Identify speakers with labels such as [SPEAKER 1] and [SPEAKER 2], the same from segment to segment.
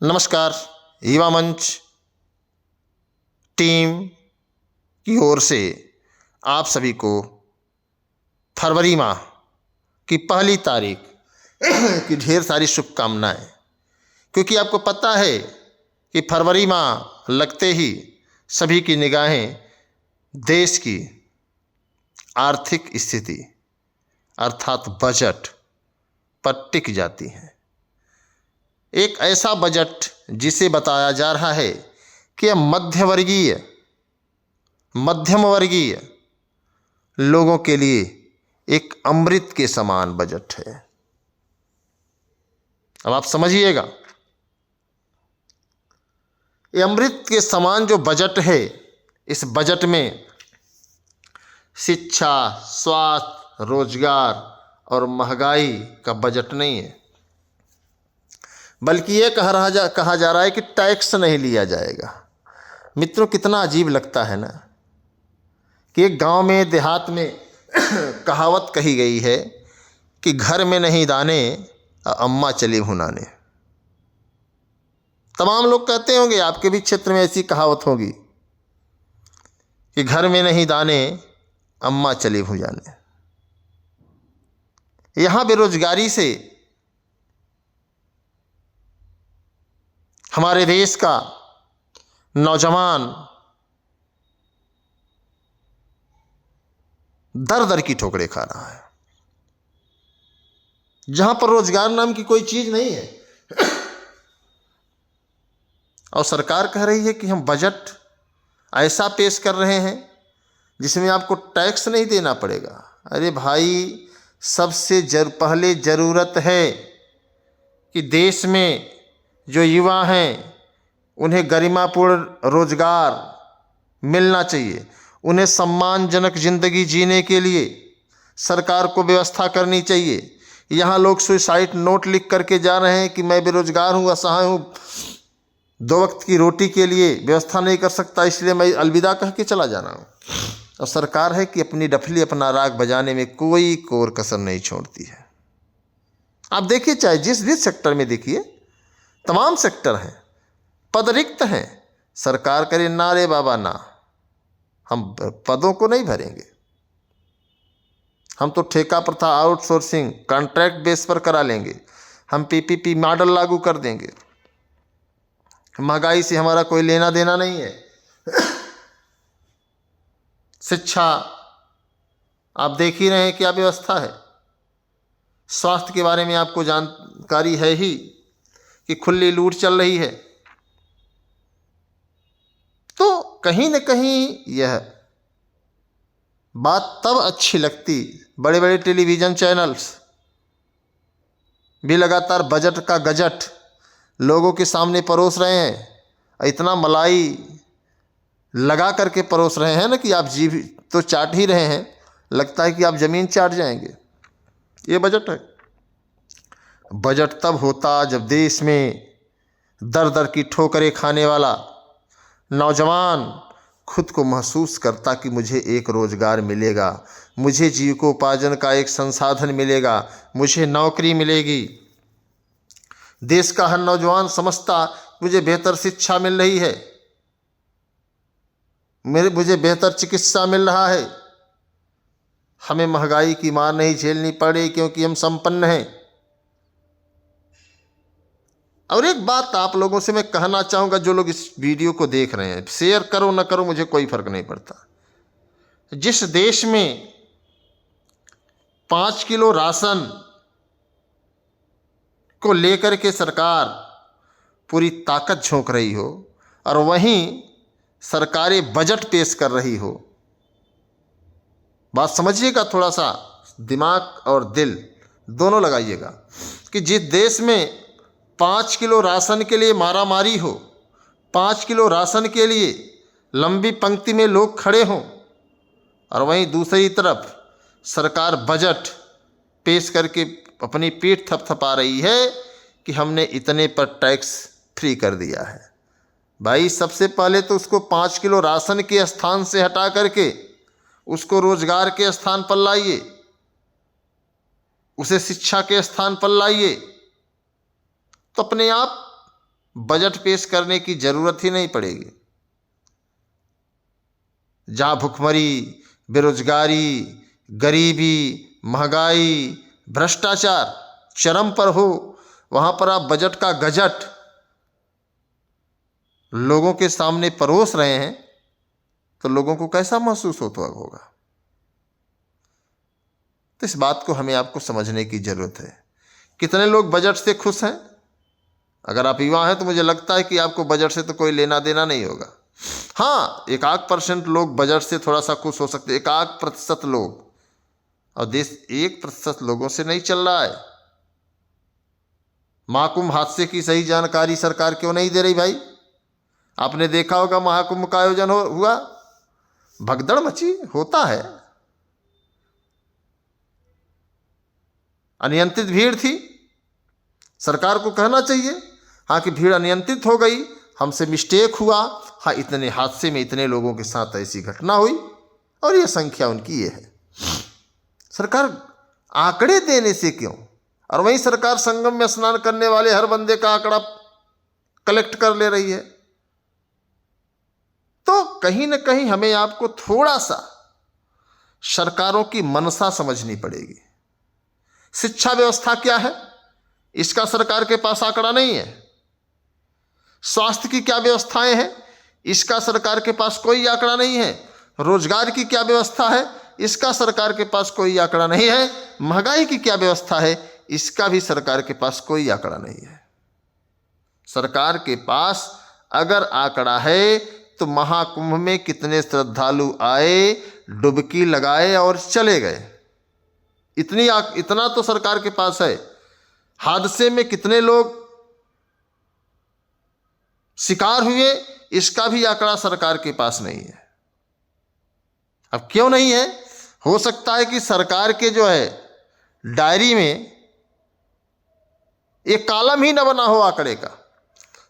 [SPEAKER 1] नमस्कार। युवा मंच टीम की ओर से आप सभी को फरवरी माह की पहली तारीख की ढेर सारी शुभकामनाएं, क्योंकि आपको पता है कि फरवरी माह लगते ही सभी की निगाहें देश की आर्थिक स्थिति अर्थात बजट पर टिक जाती हैं। एक ऐसा बजट जिसे बताया जा रहा है कि यह मध्यम वर्गीय लोगों के लिए एक अमृत के समान बजट है। अब आप समझिएगा, ये अमृत के समान जो बजट है, इस बजट में शिक्षा, स्वास्थ्य, रोजगार और महंगाई का बजट नहीं है, बल्कि ये कहा जा रहा है कि टैक्स नहीं लिया जाएगा। मित्रों, कितना अजीब लगता है ना कि एक गांव में, देहात में कहावत कही गई है कि घर में नहीं दाने, अम्मा चली भुनाने। तमाम लोग कहते होंगे, आपके भी क्षेत्र में ऐसी कहावत होगी कि घर में नहीं दाने, अम्मा चली भुनाने। यहाँ बेरोजगारी से हमारे देश का नौजवान दर दर की ठोकरें खा रहा है। जहां पर रोजगार नाम की कोई चीज नहीं है और सरकार कह रही है कि हम बजट ऐसा पेश कर रहे हैं जिसमें आपको टैक्स नहीं देना पड़ेगा। अरे भाई, सबसे पहले ज़रूरत है कि देश में जो युवा हैं उन्हें गरिमापूर्ण रोजगार मिलना चाहिए। उन्हें सम्मानजनक ज़िंदगी जीने के लिए सरकार को व्यवस्था करनी चाहिए। यहाँ लोग सुसाइड नोट लिख करके जा रहे हैं कि मैं बेरोजगार हूँ, असहाय हूँ, 2 वक्त की रोटी के लिए व्यवस्था नहीं कर सकता, इसलिए मैं अलविदा कह के चला जा रहा हूँ। और सरकार है कि अपनी डफली, अपना राग बजाने में कोई कोर कसर नहीं छोड़ती है। आप देखिए, चाहे जिस भी सेक्टर में देखिए, तमाम सेक्टर हैं, पद रिक्त हैं। सरकार करे ना, रे बाबा ना, हम पदों को नहीं भरेंगे, हम तो ठेका प्रथा, आउटसोर्सिंग, कॉन्ट्रैक्ट बेस पर करा लेंगे, हम पीपीपी मॉडल लागू कर देंगे। महंगाई से हमारा कोई लेना देना नहीं है। शिक्षा आप देख ही रहे हैं क्या व्यवस्था है। स्वास्थ्य के बारे में आपको जानकारी है ही कि खुली लूट चल रही है। तो कहीं न कहीं यह बात तब अच्छी लगती, बड़े बड़े टेलीविज़न चैनल्स भी लगातार बजट का गजट लोगों के सामने परोस रहे हैं। इतना मलाई लगा करके परोस रहे हैं ना कि आप जीभ तो चाट ही रहे हैं, लगता है कि आप ज़मीन चाट जाएंगे। ये बजट है। बजट तब होता जब देश में दर दर की ठोकरें खाने वाला नौजवान खुद को महसूस करता कि मुझे एक रोज़गार मिलेगा, मुझे जीविकोपार्जन का एक संसाधन मिलेगा, मुझे नौकरी मिलेगी। देश का हर नौजवान समझता मुझे बेहतर शिक्षा मिल रही है, मुझे बेहतर चिकित्सा मिल रहा है, हमें महंगाई की मार नहीं झेलनी पड़े क्योंकि हम संपन्न हैं। और एक बात आप लोगों से मैं कहना चाहूँगा, जो लोग इस वीडियो को देख रहे हैं, शेयर करो ना करो, मुझे कोई फर्क नहीं पड़ता। जिस देश में 5 किलो राशन को लेकर के सरकार पूरी ताकत झोंक रही हो और वहीं सरकारें बजट पेश कर रही हो, बात समझिएगा, थोड़ा सा दिमाग और दिल दोनों लगाइएगा, कि जिस देश में 5 किलो राशन के लिए मारामारी हो, 5 किलो राशन के लिए लंबी पंक्ति में लोग खड़े हों, और वहीं दूसरी तरफ सरकार बजट पेश करके अपनी पीठ थपथपा रही है कि हमने इतने पर टैक्स फ्री कर दिया है। भाई, सबसे पहले तो उसको 5 किलो राशन के स्थान से हटा करके उसको रोजगार के स्थान पर लाइए, उसे शिक्षा के स्थान पर लाइए, तो अपने आप बजट पेश करने की जरूरत ही नहीं पड़ेगी। जहां भुखमरी, बेरोजगारी, गरीबी, महंगाई, भ्रष्टाचार चरम पर हो, वहां पर आप बजट का गजट लोगों के सामने परोस रहे हैं तो लोगों को कैसा महसूस होता होगा। तो इस बात को हमें आपको समझने की जरूरत है। कितने लोग बजट से खुश हैं? अगर आप युवा हैं तो मुझे लगता है कि आपको बजट से तो कोई लेना देना नहीं होगा। हाँ, 1% लोग बजट से थोड़ा सा खुश हो सकते, 1% लोग, और देश 1% लोगों से नहीं चल रहा है। महाकुंभ हादसे की सही जानकारी सरकार क्यों नहीं दे रही भाई? आपने देखा होगा महाकुंभ का आयोजन हुआ, भगदड़ मची, होता है, अनियंत्रित भीड़ थी। सरकार को कहना चाहिए हाँ कि भीड़ अनियंत्रित हो गई, हमसे मिस्टेक हुआ, हाँ इतने हादसे में इतने लोगों के साथ ऐसी घटना हुई और ये संख्या उनकी ये है। सरकार आंकड़े देने से क्यों? और वहीं सरकार संगम में स्नान करने वाले हर बंदे का आंकड़ा कलेक्ट कर ले रही है। तो कहीं ना कहीं हमें आपको थोड़ा सा सरकारों की मनसा समझनी पड़ेगी। शिक्षा व्यवस्था क्या है, इसका सरकार के पास आंकड़ा नहीं है। स्वास्थ्य की क्या व्यवस्थाएं हैं, इसका सरकार के पास कोई आंकड़ा नहीं है। रोजगार की क्या व्यवस्था है, इसका सरकार के पास कोई आंकड़ा नहीं है। महंगाई की क्या व्यवस्था है, इसका भी सरकार के पास कोई आंकड़ा नहीं है। सरकार के पास अगर आंकड़ा है तो महाकुंभ में कितने श्रद्धालु आए, डुबकी लगाए और चले गए, इतना तो सरकार के पास है। हादसे में कितने लोग शिकार हुए, इसका भी आंकड़ा सरकार के पास नहीं है। अब क्यों नहीं है? हो सकता है कि सरकार के जो है डायरी में एक कॉलम ही न बना हो आंकड़े का,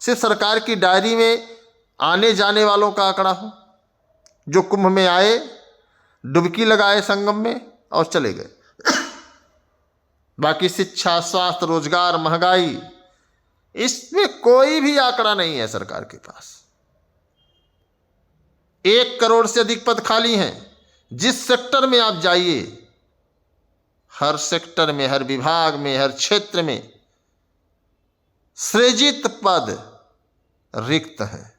[SPEAKER 1] सिर्फ सरकार की डायरी में आने जाने वालों का आंकड़ा हो, जो कुंभ में आए, डुबकी लगाए संगम में और चले गए। बाकी शिक्षा, स्वास्थ्य, रोजगार, महंगाई, इसमें कोई भी आंकड़ा नहीं है सरकार के पास। 1 करोड़ से अधिक पद खाली हैं। जिस सेक्टर में आप जाइए, हर सेक्टर में, हर विभाग में, हर क्षेत्र में सृजित पद रिक्त हैं,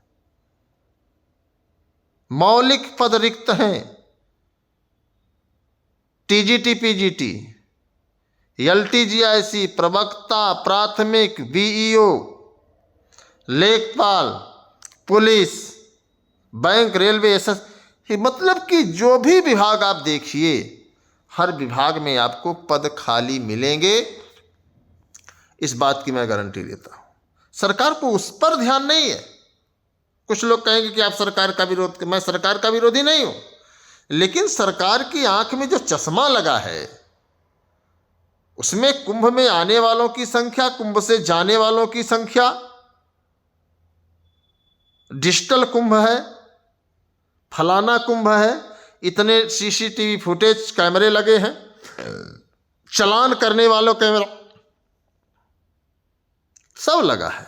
[SPEAKER 1] मौलिक पद रिक्त हैं। टीजीटी, पीजीटी, एलटीजीआईसी, प्रवक्ता, प्राथमिक, बीईओ, लेखपाल, पुलिस, बैंक, रेलवे, मतलब कि जो भी विभाग आप देखिए, हर विभाग में आपको पद खाली मिलेंगे। इस बात की मैं गारंटी देता हूं। सरकार को उस पर ध्यान नहीं है। कुछ लोग कहेंगे कि आप सरकार का विरोध, मैं सरकार का विरोधी नहीं हूं, लेकिन सरकार की आंख में जो चश्मा लगा है उसमें कुंभ में आने वालों की संख्या, कुंभ से जाने वालों की संख्या, डिजिटल कुंभ है, फलाना कुंभ है, इतने सीसीटीवी फुटेज कैमरे लगे हैं, चालान करने वालों कैमरा सब लगा है।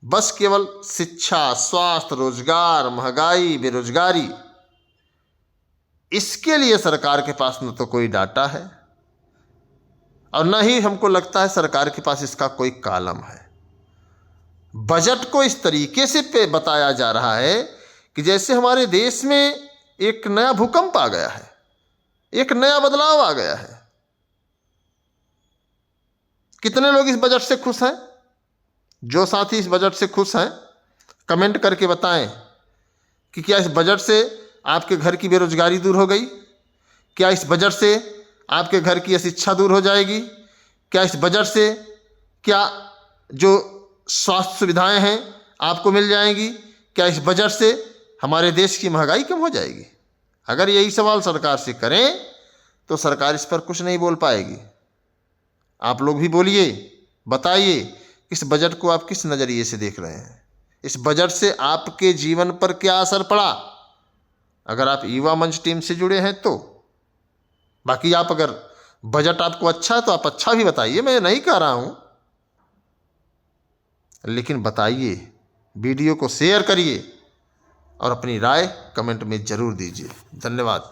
[SPEAKER 1] बस केवल शिक्षा, स्वास्थ्य, रोजगार, महंगाई, बेरोजगारी, इसके लिए सरकार के पास न तो कोई डाटा है और न ही हमको लगता है सरकार के पास इसका कोई कॉलम है। बजट को इस तरीके से बताया जा रहा है कि जैसे हमारे देश में एक नया भूकंप आ गया है, एक नया बदलाव आ गया है। कितने लोग इस बजट से खुश हैं? जो साथी इस बजट से खुश हैं, कमेंट करके बताएं कि क्या इस बजट से आपके घर की बेरोजगारी दूर हो गई? क्या इस बजट से आपके घर की अशिक्षा दूर हो जाएगी? क्या इस बजट से क्या जो स्वास्थ्य सुविधाएं हैं आपको मिल जाएंगी? क्या इस बजट से हमारे देश की महंगाई कम हो जाएगी? अगर यही सवाल सरकार से करें तो सरकार इस पर कुछ नहीं बोल पाएगी। आप लोग भी बोलिए, बताइए इस बजट को आप किस नज़रिए से देख रहे हैं? इस बजट से आपके जीवन पर क्या असर पड़ा? अगर आप युवा मंच टीम से जुड़े हैं तो। बाकी आप अगर बजट आपको अच्छा है तो आप अच्छा भी बताइए, मैं नहीं कह रहा हूं लेकिन बताइए, वीडियो को शेयर करिए और अपनी राय कमेंट में ज़रूर दीजिए। धन्यवाद।